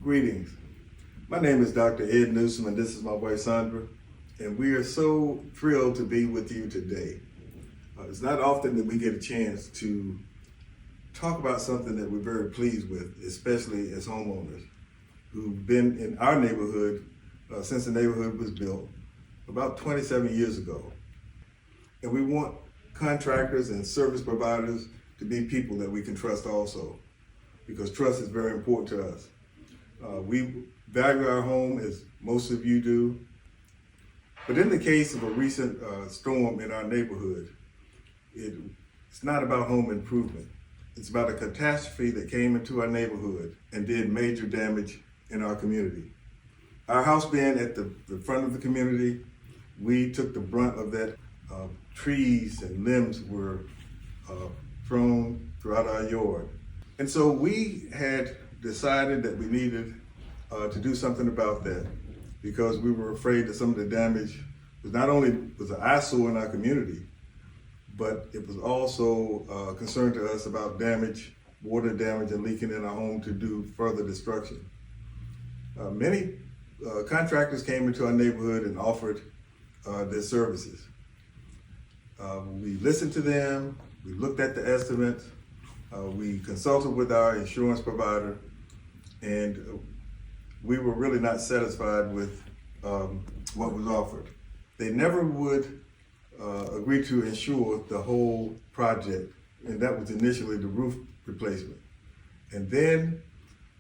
Greetings. My name is Dr. Ed Newsom, and this is my wife Sandra, and we are so thrilled to be with you today. It's not often that we get a chance to talk about something that we're very pleased with, especially as homeowners who've been in our neighborhood since the neighborhood was built about 27 years ago. And we want contractors and service providers to be people that we can trust also, because trust is very important to us. We value our home as most of you do, but in the case of a recent storm in our neighborhood, it's not about home improvement. It's about a catastrophe that came into our neighborhood and did major damage in our community. Our house being at the front of the community, we took the brunt of that. Trees and limbs were thrown throughout our yard. And so we had decided that we needed to do something about that, because we were afraid that some of the damage was not only was an eyesore in our community, but it was also a concern to us about damage, water damage and leaking in our home to do further destruction. Many contractors came into our neighborhood and offered their services. We listened to them, we looked at the estimates, we consulted with our insurance provider, and we were really not satisfied with what was offered. They never would agree to insure the whole project, and that was initially the roof replacement. And then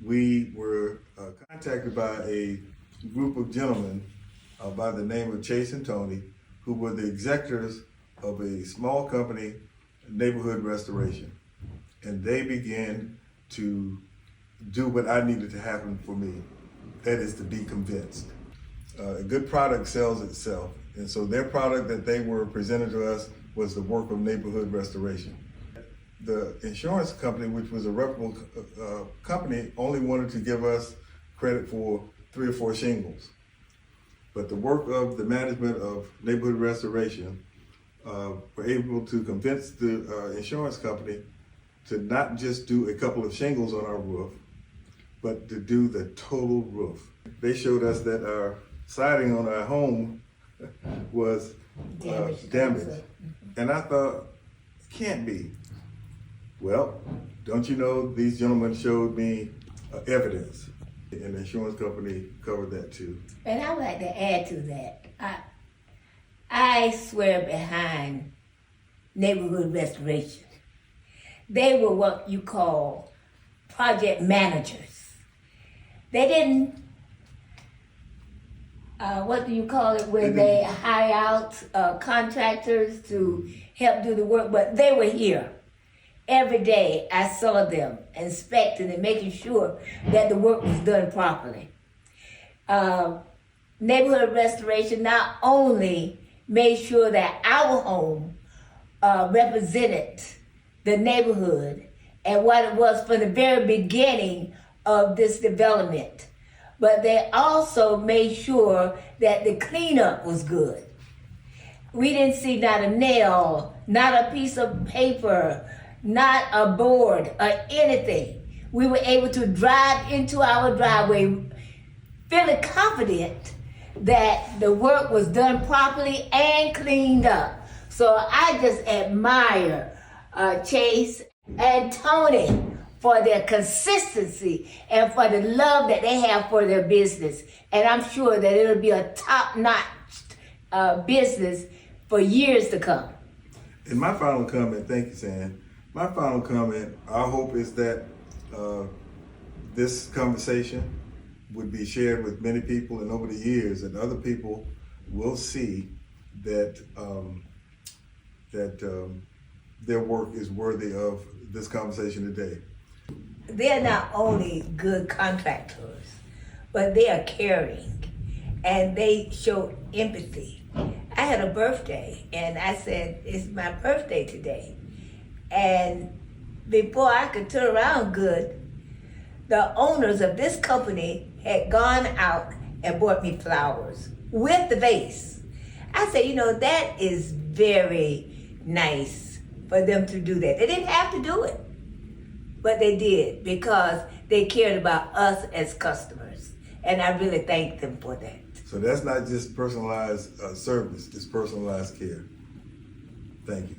we were contacted by a group of gentlemen by the name of Chase and Tony, who were the executors of a small company, Neighborhood Restoration. And they began to do what I needed to happen for me. That is to be convinced. A good product sells itself. And so their product that they were presenting to us was the work of Neighborhood Restoration. The insurance company, which was a reputable company, only wanted to give us credit for 3 or 4 shingles. But the work of the management of Neighborhood Restoration were able to convince the insurance company to not just do a couple of shingles on our roof, but to do the total roof. They showed us that our siding on our home was damaged. And I thought, it can't be. Well, don't you know, these gentlemen showed me evidence, and the insurance company covered that too. And I would like to add to that. I swear behind Neighborhood Restoration. They were what you call project managers. They didn't, what do you call it, when they hire out contractors to help do the work, but they were here. Every day I saw them inspecting and making sure that the work was done properly. Neighborhood Restoration not only made sure that our home represented the neighborhood and what it was from the very beginning of this development, but they also made sure that the cleanup was good. We didn't see not a nail, not a piece of paper, not a board or anything. We were able to drive into our driveway feeling confident that the work was done properly and cleaned up. So I just admire Chase and Tony for their consistency and for the love that they have for their business. And I'm sure that it'll be a top-notch business for years to come. And my final comment, thank you, Sam. My final comment, our hope is that this conversation would be shared with many people, and over the years, and other people will see that their work is worthy of this conversation today. They're not only good contractors, but they are caring, and they show empathy. I had a birthday, and I said, it's my birthday today. And before I could turn around good, the owners of this company had gone out and bought me flowers with the vase. I said, that is very nice for them to do that. They didn't have to do it, but they did because they cared about us as customers. And I really thank them for that. So that's not just personalized service, it's personalized care. Thank you.